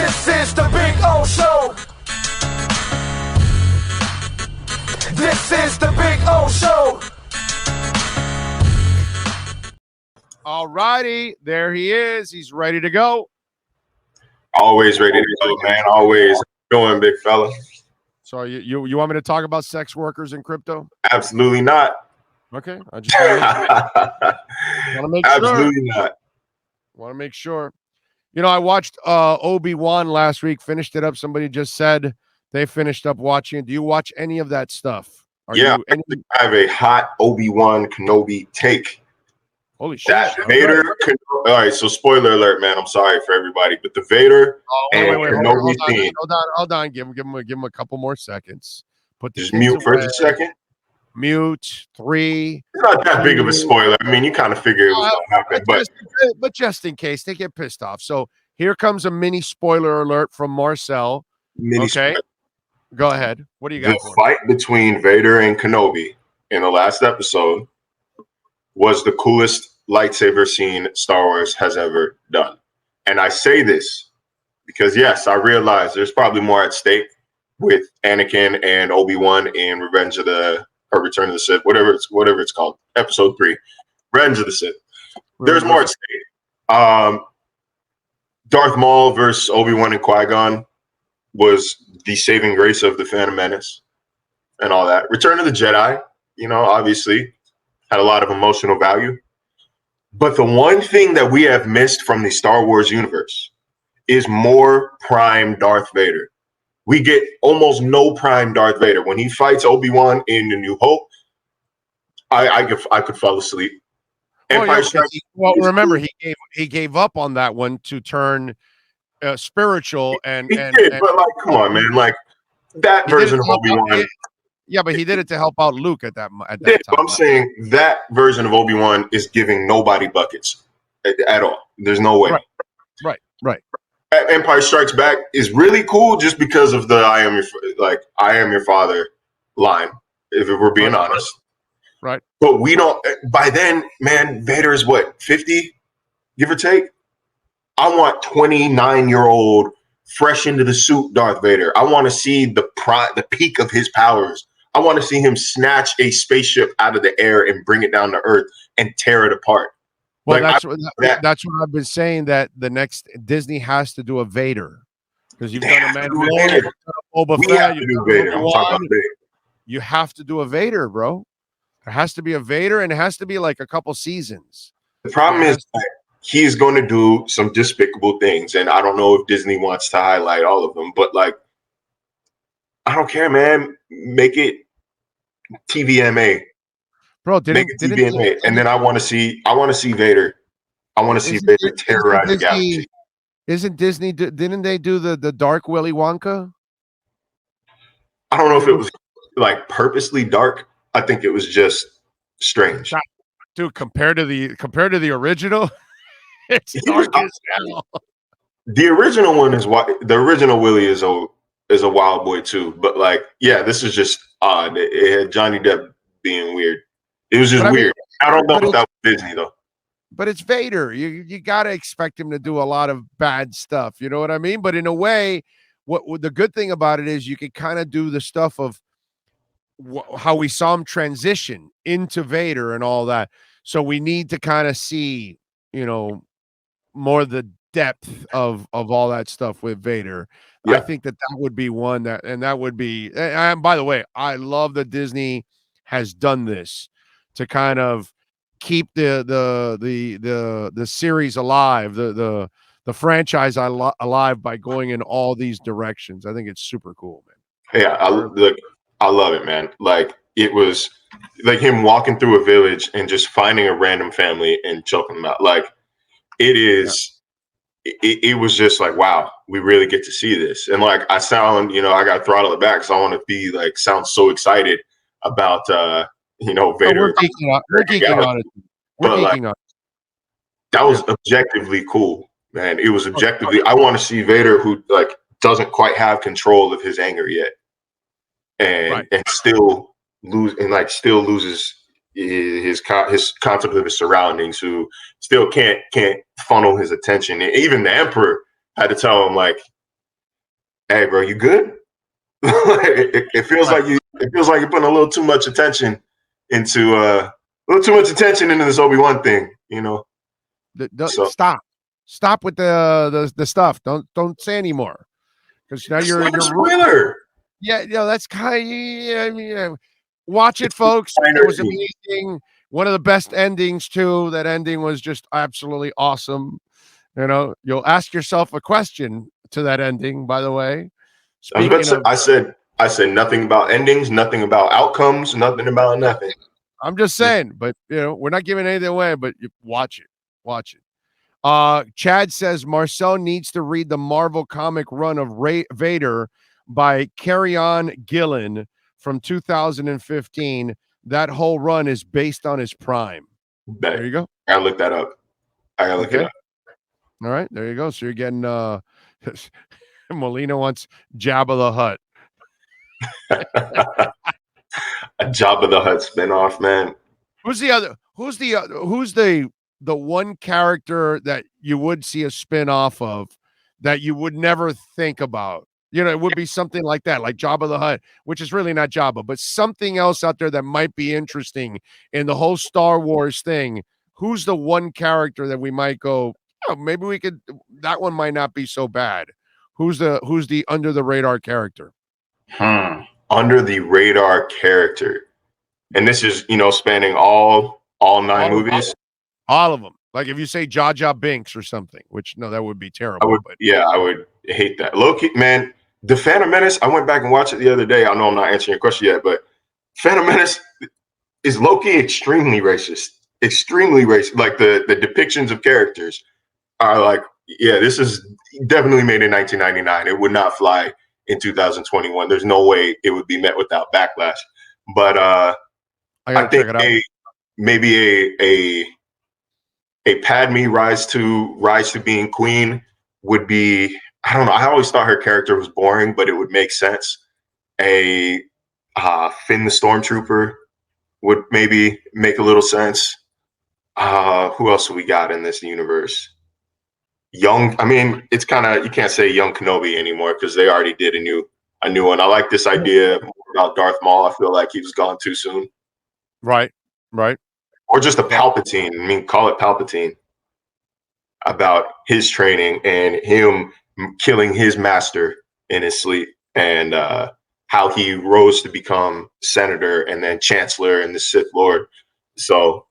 This is the Big O Show. This is the Big O Show. All righty, there he is. He's ready to go. Always ready to go, man. Always doing, big fella. So you want me to talk about sex workers in crypto? Absolutely not. Okay, I just want to make sure. Absolutely not. Want to make sure. You know, I watched ObiWan last week. Finished it up. Somebody just said they finished up watching it. Do you watch any of that stuff? I have a hot ObiWan Kenobi take. Holy shit! That Vader. All right, so spoiler alert, man. I'm sorry for everybody, but the Vader Kenobi scene. Hold on. Give him a couple more seconds. Put the just mute for a second. Mute 3. It's not that big of a spoiler. I mean, you kind of figure it was going to happen, but just in case they get pissed off. So here comes a mini spoiler alert from Marcel. Okay, go ahead. What do you got? The fight between Vader and Kenobi in the last episode was the coolest lightsaber scene Star Wars has ever done. And I say this because, yes, I realize there's probably more at stake with Anakin and Obi-Wan in Return of the Sith, whatever it's called, Episode 3, Revenge of the Sith. There's more at stake. Darth Maul versus Obi-Wan and Qui-Gon was the saving grace of the Phantom Menace and all that. Return of the Jedi, obviously had a lot of emotional value. But the one thing that we have missed from the Star Wars universe is more prime Darth Vader. We get almost no prime Darth Vader. When he fights Obi-Wan in The New Hope, I could fall asleep. Remember, he gave up on that one to turn spiritual and did, but come on, man, that version of Obi-Wan. Yeah, but he did it to help out Luke at that time. I'm saying that version of Obi-Wan is giving nobody buckets at all. There's no way. Right. Empire Strikes Back is really cool just because of the I am your father line, if we're being honest. Right. But we don't, by then, man, Vader is what, 50, give or take? I want 29-year-old, fresh into the suit Darth Vader. I want to see the peak of his powers. I want to see him snatch a spaceship out of the air and bring it down to Earth and tear it apart. Well, that's what I've been saying, that the next Disney has to do a Vader, because you've done a Mandalorian, you have to do a Vader, bro. There has to be a Vader, and it has to be like a couple seasons. The problem is he's going to do some despicable things, and I don't know if Disney wants to highlight all of them, but I don't care, man. Make it TVMA. Bro, and then I want to see Vader. I want to see Vader terrorize the galaxy. Isn't Disney? Didn't they do the dark Willy Wonka? I don't know if it was purposely dark. I think it was just strange. Dude, compared to the original, it's dark as hell. The original one is the original Willy is a wild boy too. But this is just odd. It had Johnny Depp being weird. It was just weird. I don't know if that was Disney though. But it's Vader. You gotta expect him to do a lot of bad stuff. You know what I mean? But in a way, what the good thing about it is you can kind of do the stuff of how we saw him transition into Vader and all that. So we need to kind of see, more the depth of all that stuff with Vader. Yeah. I think that would be one that would be. And by the way, I love that Disney has done this to kind of keep the series alive, the franchise alive by going in all these directions. I think it's super cool, man. Yeah, I love it, man. It was like him walking through a village and just finding a random family and choking them out. It is. Yeah. It was just wow, we really get to see this. And I sound, I got to throttle it back because I want to be sound so excited about Vader. We're geeking on it. We're geeking on it. That was objectively cool, man. It was objectively. I want to see Vader who doesn't quite have control of his anger yet, and still loses his concept of his surroundings. Who still can't funnel his attention. And even the Emperor had to tell him Hey, bro, you good? It feels like you're putting a little too much attention into this Obi-Wan thing, you know. So Stop with the stuff. Don't say anymore, because now you're a spoiler. Yeah, that's kind of, yeah, I mean, yeah. Watch it, folks. It was amazing. One of the best endings too. That ending was just absolutely awesome. You know, you'll ask yourself a question to that ending, by the way. I said nothing about endings, nothing about outcomes, nothing about nothing. I'm just saying, but you know, we're not giving anything away, but you watch it. Watch it. Chad says Marcel needs to read the Marvel comic run of Vader by Carry-On Gillen from 2015. That whole run is based on his prime. There you go. I gotta look that up. I gotta look it up. All right, there you go. So you're getting Molina wants Jabba the Hutt. A Jabba the Hutt spinoff, man. Who's the one character that you would see a spin-off of that you would never think about? You know, it would be something like that, like Jabba the Hutt, which is really not Jabba, but something else out there that might be interesting in the whole Star Wars thing. Who's the one character that we might go, oh, maybe we could, that one might not be so bad. Who's the under the radar character? Under the radar character. And this is, you know, spanning all 9 movies. All of them. Like if you say Jar Jar Binks or something, which no, that would be terrible. I would hate that. Low-key, man, the Phantom Menace, I went back and watched it the other day. I know I'm not answering your question yet, but Phantom Menace is low-key extremely racist. Extremely racist. Like the depictions of characters are like, yeah, this is definitely made in 1999. It would not fly in 2021. There's no way it would be met without backlash. But I think maybe a Padme rise to being queen would be, I don't know. I always thought her character was boring, but it would make sense. A Finn the Stormtrooper would maybe make a little sense. Who else have we got in this universe? I mean, it's kind of, you can't say young Kenobi anymore because they already did a new one. I like this idea about Darth Maul. I feel like he was gone too soon. Right. Or just a Palpatine. I mean, call it Palpatine. About his training and him killing his master in his sleep, and how he rose to become senator and then chancellor and the Sith Lord. So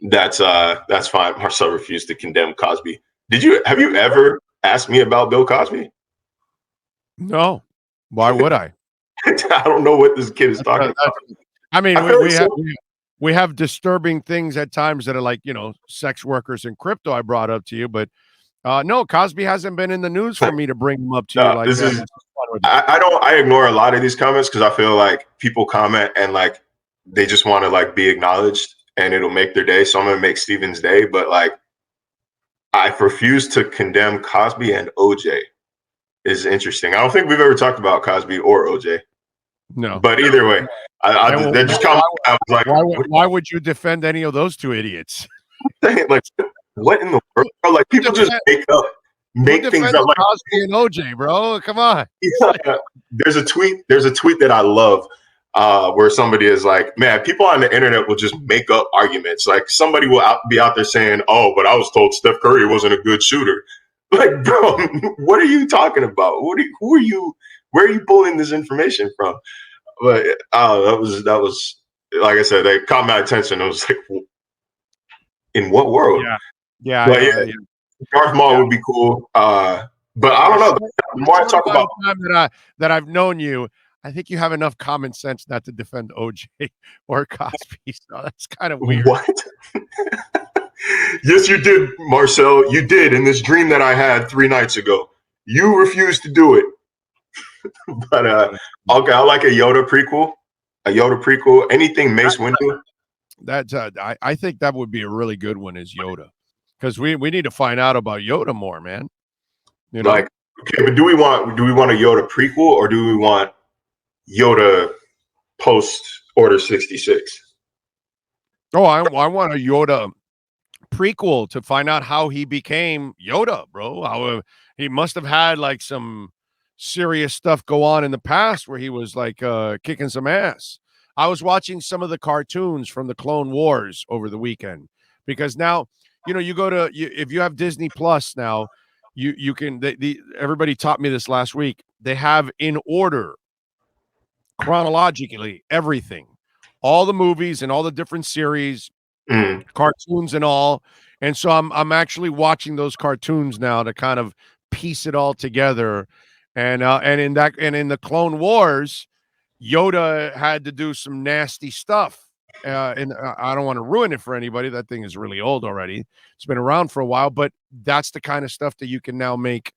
that's fine. Marcel refused to condemn Cosby. Have you ever asked me about Bill Cosby? No. Why would I? I don't know what this kid is talking about. I mean, we have disturbing things at times that are like, you know, sex workers and crypto I brought up to you, but no, Cosby hasn't been in the news for me to bring him up to you like that. I ignore a lot of these comments because I feel like people comment and like they just want to like be acknowledged and it'll make their day. So I'm gonna make Steven's day, but like I refuse to condemn Cosby, and OJ is interesting. I don't think we've ever talked about Cosby or OJ. No, but either way, why would you defend any of those two idiots? Like, what in the world? Like, people just make things up. Like Cosby and OJ, bro. Come on. Yeah. There's a tweet that I love where somebody is like, man, people on the internet will just make up arguments. Like somebody will be out there saying, oh, but I was told Steph Curry wasn't a good shooter. Like, bro, what are you talking about? Where are you pulling this information from? But that was like I said, they caught my attention. I was like, in what world? Yeah. Darth Maul would be cool. But I don't know. The more I talk about time that I've known you, I think you have enough common sense not to defend OJ or Cosby. So that's kind of weird. What? Yes, you did, Marcel. You did in this dream that I had 3 nights ago. You refused to do it. But okay, I like a Yoda prequel. Anything Mace Windu. That's I think that would be a really good one, is Yoda, because we need to find out about Yoda more, man. You know? Like, okay, but do we want a Yoda prequel, or do we want Yoda post Order 66? Oh, I want a Yoda prequel to find out how he became Yoda, bro. How he must have had like some serious stuff go on in the past where he was like kicking some ass. I was watching some of the cartoons from the Clone Wars over the weekend because now, you go to if you have Disney Plus now, you can everybody taught me this last week. They have in order chronologically everything, all the movies and all the different series, cartoons and all. And so I'm actually watching those cartoons now to kind of piece it all together. And in the Clone Wars, Yoda had to do some nasty stuff. And I don't want to ruin it for anybody. That thing is really old already. It's been around for a while, but that's the kind of stuff that you can now make,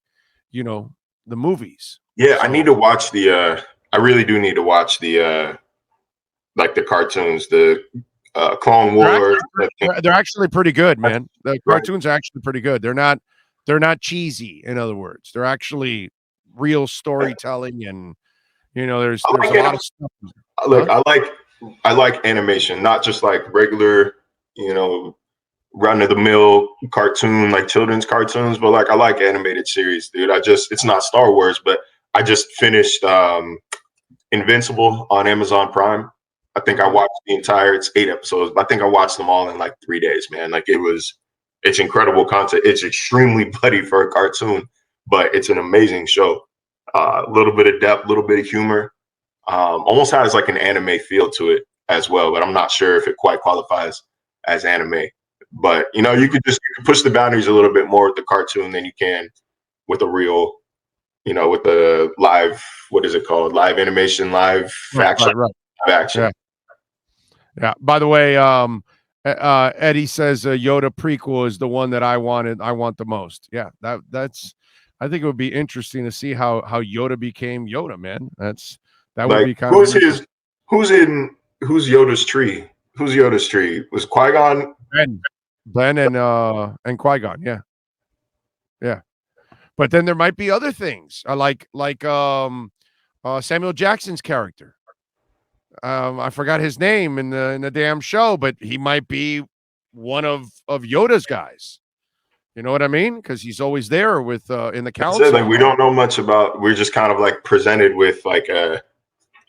the movies. Yeah, so, I need to watch I really do need to watch the like the cartoons, the Clone Wars. They're actually pretty good, man. The cartoons are actually pretty good. They're not cheesy. In other words, they're actually real storytelling, and there's a lot of stuff. Look, I like animation, not just like regular, run of the mill cartoon, like children's cartoons, but like I like animated series, dude. It's not Star Wars, but I just finished Invincible on Amazon Prime. I think I watched it's 8 episodes, but I think I watched them all in like 3 days, man. Like it's incredible content. It's extremely bloody for a cartoon, but it's an amazing show. A little bit of depth, a little bit of humor. Almost has like an anime feel to it as well, but I'm not sure if it quite qualifies as anime. But you could push the boundaries a little bit more with the cartoon than you can with a real, with the live, what is it called? Live animation, live action. Right. Action. Yeah. By the way, Eddie says Yoda prequel is the one that I want the most. Yeah, that's. I think it would be interesting to see how Yoda became Yoda, man. That would be kind of. Who's Yoda's tree? Who's Yoda's tree? Was Qui-Gon? Ben and Qui-Gon, yeah. Yeah. But then there might be other things. like Samuel Jackson's character. I forgot his name in the damn show, but he might be one of Yoda's guys. You know what I mean? Because he's always there with in the council. Like, we don't know much about. We're just kind of like presented with like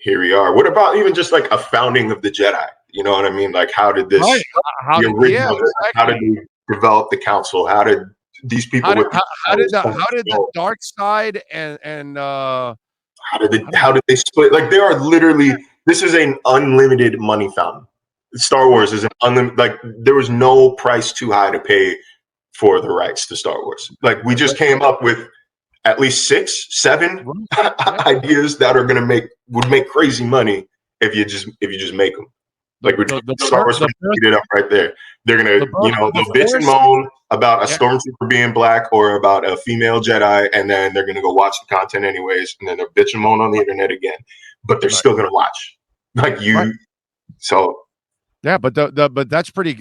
here we are. What about even just like a founding of the Jedi? You know what I mean? Like, how did this? Right. How did they develop the council? How did these people? How did the dark side and how did they split? Like, there are literally. This is an unlimited money fountain. Star Wars is an unlimited. Like, there was no price too high to pay for the rights to Star Wars. Like, we just came up with at least 6, 7 ideas that are would make crazy money if you just make them. Like, Star Wars would eat it up right there. They're gonna, they'll bitch and moan about a stormtrooper being black or about a female Jedi, and then they're gonna go watch the content anyways, and then they'll bitch and moan on the internet again. But they're still gonna watch. Like you, so. Yeah, but but that's pretty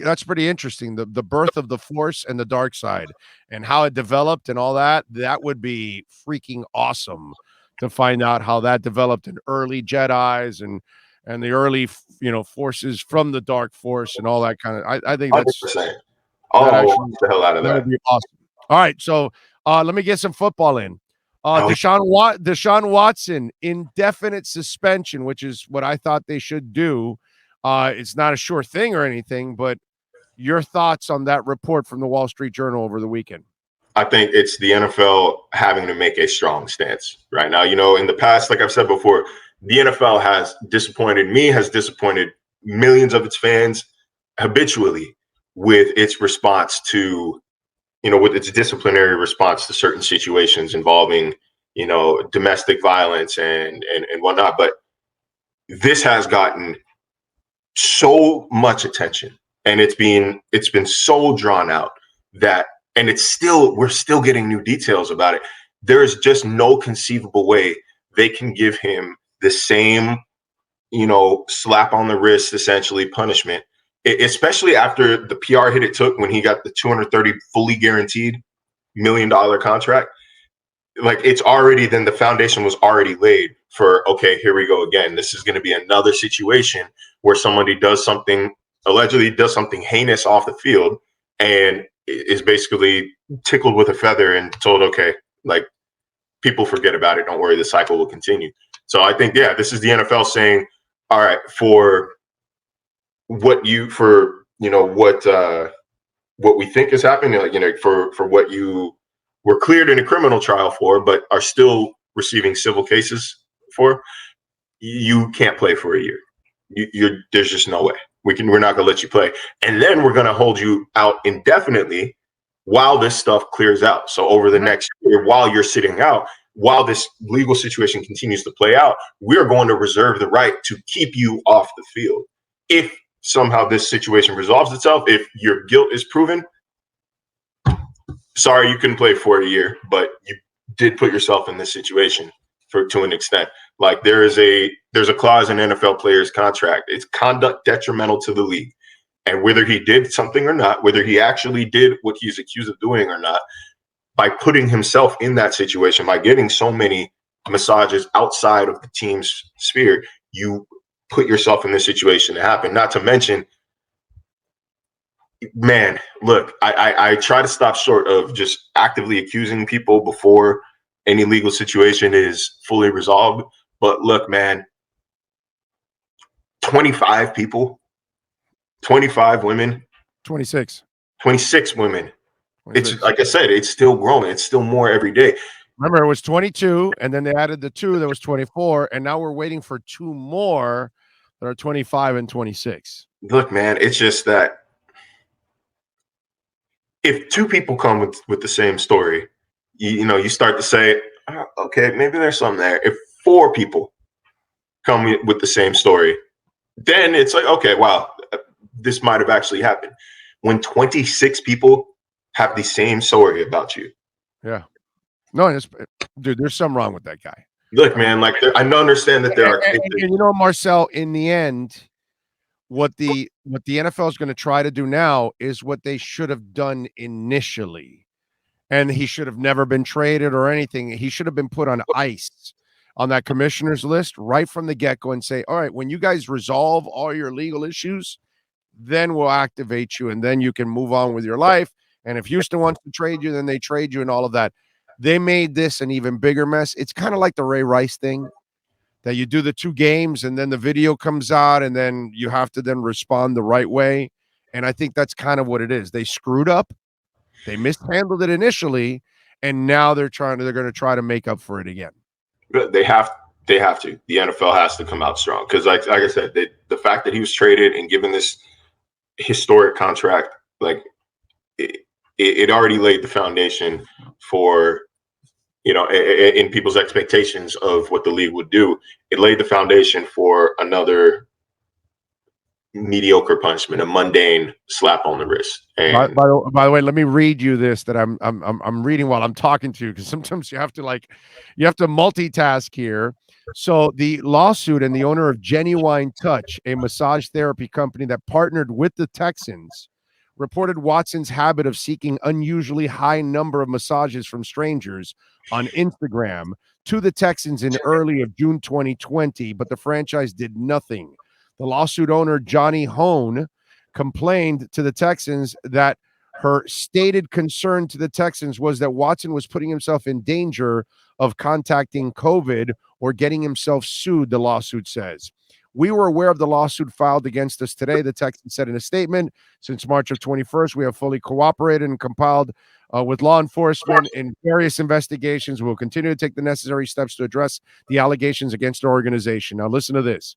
interesting. The birth of the Force and the dark side and how it developed and all that would be freaking awesome to find out how that developed in early Jedis and the early forces from the dark force and all that kind of. I think that's 100%. The hell out of that. That would be awesome. All right, so let me get some football in. Deshawn Watson, indefinite suspension, which is what I thought they should do. It's not a sure thing or anything, but your thoughts on that report from the Wall Street Journal over the weekend? I think it's the NFL having to make a strong stance right now. In the past, like I've said before, the NFL has disappointed millions of its fans habitually with its response to, with its disciplinary response to certain situations involving, domestic violence and whatnot. But this has gotten so much attention, and it's been so drawn out that, and we're still getting new details about it. There is just no conceivable way they can give him the same, slap on the wrist, essentially punishment, especially after the PR hit it took when he got the $230 fully guaranteed $1 million contract. Like, then the foundation was already laid for, okay, here we go again. This is going to be another situation where somebody allegedly does something heinous off the field and is basically tickled with a feather and told, okay, like, people forget about it. Don't worry, the cycle will continue. So I think, yeah, this is the NFL saying, all right, for what you what we think is happening, like, for what you were cleared in a criminal trial for, but are still receiving civil cases for, you can't play for a year. There's just no way we're not going to let you play, and then we're going to hold you out indefinitely while this stuff clears out. So over the next year, while you're sitting out, while this legal situation continues to play out, we're going to reserve the right to keep you off the field. If somehow this situation resolves itself, if your guilt is proven, sorry, you couldn't play for a year, but you did put yourself in this situation to an extent. Like, there's a clause in NFL players' contract. It's conduct detrimental to the league. And whether he did something or not, whether he actually did what he's accused of doing or not, by putting himself in that situation, by getting so many massages outside of the team's sphere, you put yourself in this situation to happen. Not to mention, man, look, I try to stop short of just actively accusing people before any legal situation is fully resolved. But look, man, 25 people, 25 women, 26 women. 26. It's like I said, it's still growing. It's still more every day. Remember, it was 22, and then they added the 2. There was 24, and now we're waiting for 2 more that are 25 and 26. Look, man, it's just that if 2 people come with the same story, you start to say, oh, okay, maybe there's something there. If 4 people come with the same story, then it's like, okay, wow, this might have actually happened. When 26 people have the same story about you. Yeah. No, dude, there's something wrong with that guy. Look, man, like, I understand that there are. And Marcel, in the end, what the NFL is going to try to do now is what they should have done initially. And he should have never been traded or anything. He should have been put on ice on that commissioner's list right from the get-go and say, all right, when you guys resolve all your legal issues, then we'll activate you, and then you can move on with your life. And if Houston wants to trade you, then they trade you and all of that. They made this an even bigger mess. It's kind of like the Ray Rice thing, that you do the 2 games and then the video comes out and then you have to then respond the right way. And I think that's kind of what it is. They screwed up. They mishandled it initially, and now they're going to try to make up for it again. They have to. The NFL has to come out strong because, like I said, the fact that he was traded and given this historic contract, like, it already laid the foundation for, in people's expectations of what the league would do. It laid the foundation for another mediocre punishment, a mundane slap on the wrist. And by the way, let me read you this that I'm reading while I'm talking to you, because sometimes you have to multitask here. So the lawsuit and the owner of Genuine Touch, a massage therapy company that partnered with the Texans, reported Watson's habit of seeking unusually high number of massages from strangers on Instagram to the Texans in early of June 2020, but the franchise did nothing. The lawsuit owner, Johnny Hone, complained to the Texans that her stated concern to the Texans was that Watson was putting himself in danger of contacting COVID or getting himself sued, the lawsuit says. We were aware of the lawsuit filed against us today, the Texans said in a statement. Since March of 21st, we have fully cooperated and compiled with law enforcement in various investigations. We'll continue to take the necessary steps to address the allegations against our organization. Now, listen to this.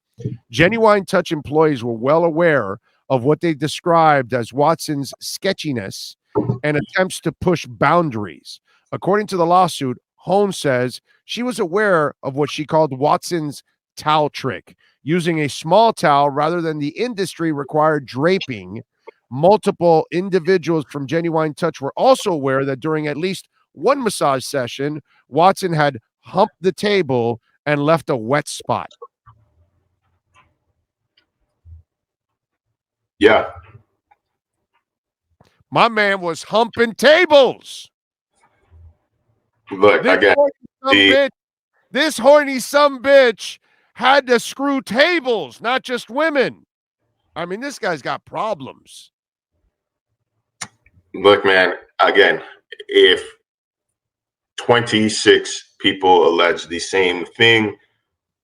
Genuine Touch employees were well aware of what they described as Watson's sketchiness and attempts to push boundaries. According to the lawsuit, Holmes says she was aware of what she called Watson's towel trick, using a small towel rather than the industry-required draping. Multiple individuals from Genuine Touch were also aware that during at least one massage session, Watson had humped the table and left a wet spot. Yeah. My man was humping tables. Look, this horny sumbitch had to screw tables, not just women. I mean, this guy's got problems. Look, man, again, if 26 people allege the same thing.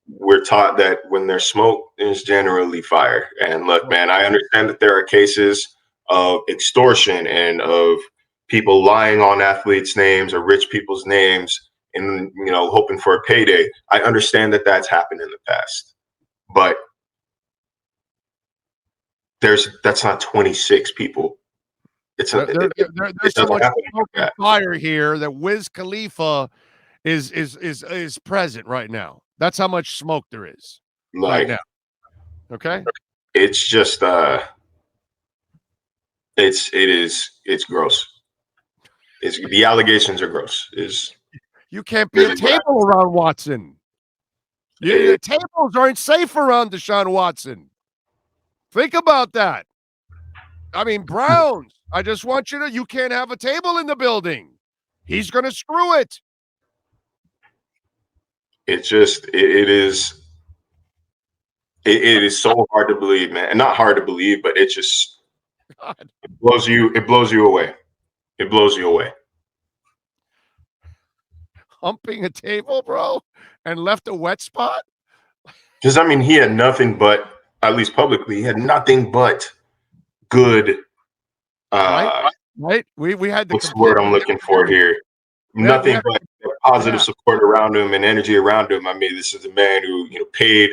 We're taught that when there's smoke, there's generally fire. And look, man, I understand that there are cases of extortion and of people lying on athletes' names or rich people's names and, hoping for a payday. I understand that that's happened in the past, but that's not 26 people. It's there's so much smoke and fire here that Wiz Khalifa is present right now. That's how much smoke there is right now. Okay, it's just it's gross. The allegations are gross. You can't be a table around Watson. The tables aren't safe around Deshawn Watson. Think about that. I mean, Browns. I just want you can't have a table in the building. He's going to screw it. It's just, it is so hard to believe, man. And not hard to believe, but it just, it blows you away. It blows you away. Humping a table, bro, and left a wet spot? Because, I mean, he had nothing but, at least publicly, he had nothing but good. Right? We had the what's the word I'm looking for here? Nothing but positive support around him and energy around him. I mean, this is a man who paid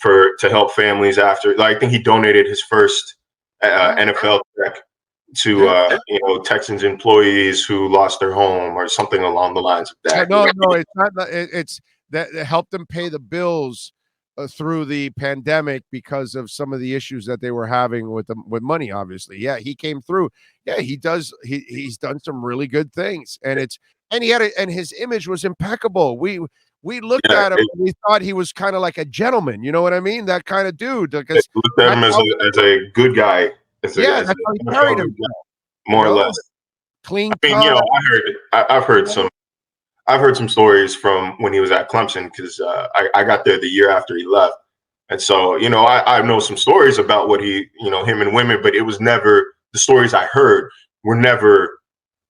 to help families after. I think he donated his first NFL check to Texans employees who lost their home or something along the lines of that. No, it's not. It's that helped them pay the bills through the pandemic because of some of the issues that they were having with money. Obviously, yeah, he came through. Yeah, he does. He's done some really good things, and his image was impeccable. We looked at him, and we thought he was kind of like a gentleman. You know what I mean? That kind of dude. Because looked at him as a good guy. That's how he carried himself. More or less. Clean. I mean, I've heard some stories from when he was at Clemson because I got there the year after he left. And so, I know some stories about what him and women, but it was never, the stories I heard were never,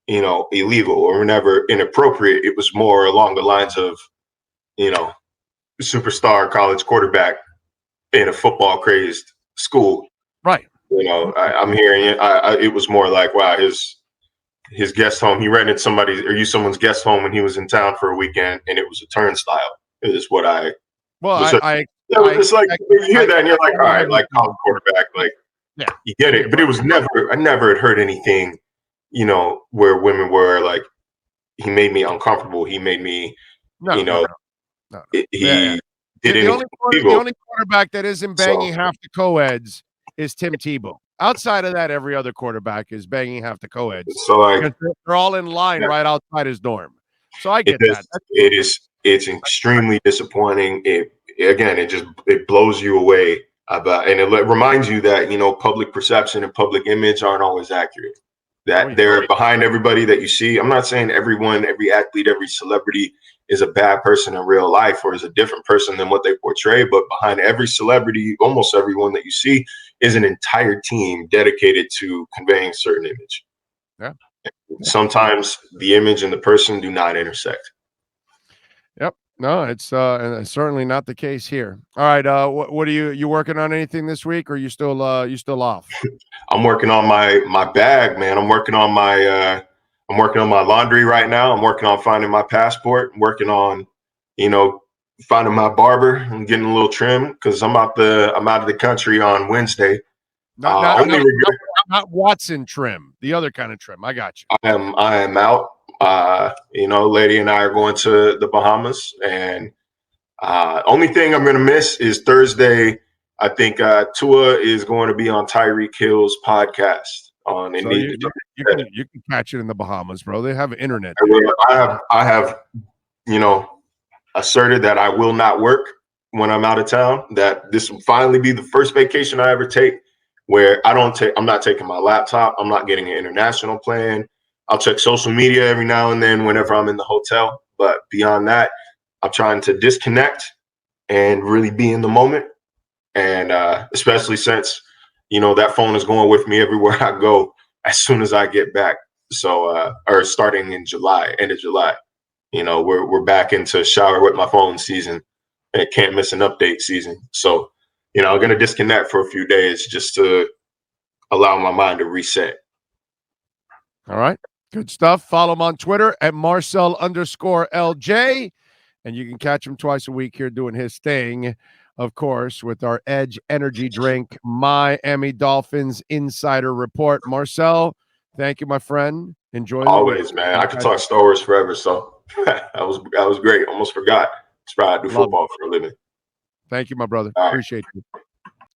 illegal or were never inappropriate. It was more along the lines of, superstar college quarterback in a football crazed school. Right. I'm hearing it. It was more like, wow, his guest home. He rented someone's guest home when he was in town for a weekend, and it was a turnstile. Is what I. Well, it's like you hear that, and you're like, all right, like college quarterback, like, yeah, you get it. But it was I never had heard anything, where women were like, he made me uncomfortable. He made me, no. He did the only quarterback that isn't banging half the co-eds is Tim Tebow. Outside of that, every other quarterback is banging half the co-eds. So they're all in line right outside his dorm. So I get that. It's extremely disappointing. It blows you away and it reminds you that, public perception and public image aren't always accurate. That they're behind everybody that you see. I'm not saying everyone, every athlete, every celebrity is a bad person in real life or is a different person than what they portray. But behind every celebrity, almost everyone that you see is an entire team dedicated to conveying a certain image. Yeah. Sometimes the image and the person do not intersect. Yep. No, it's certainly not the case here. All right. What are you working on anything this week, or you still off? I'm working on my bag, man. I'm working on my laundry right now. I'm working on finding my passport. I'm working on, finding my barber. I'm getting a little trim because I'm out of the country on Wednesday. Not Watson trim, the other kind of trim. I got you. I am out. Lady and I are going to the Bahamas, and only thing I'm going to miss is Thursday. I think Tua is going to be on Tyreek Hill's podcast. You can catch it in the Bahamas, bro. They have internet. I have asserted that I will not work when I'm out of town. That this will finally be the first vacation I ever take where I'm not taking my laptop. I'm not getting an international plan. I'll check social media every now and then whenever I'm in the hotel. But beyond that, I'm trying to disconnect and really be in the moment. And especially since, that phone is going with me everywhere I go as soon as I get back. So, or starting in July, end of July. You know, we're back into shower with my phone season and can't miss an update season. So, you know, I'm gonna disconnect for a few days just to allow my mind to reset. All right. Good stuff. Follow him on Twitter at Marcel_LJ. And you can catch him twice a week here doing his thing, of course, with our Edge Energy Drink Miami Dolphins Insider Report. Marcel, thank you, my friend. Enjoy the Always, week. man. I could talk Star Wars forever. So that was great. Almost forgot. That's why I do football for a living. Thank you, my brother. All right. Appreciate you.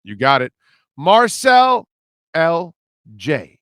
You got it. Marcel LJ.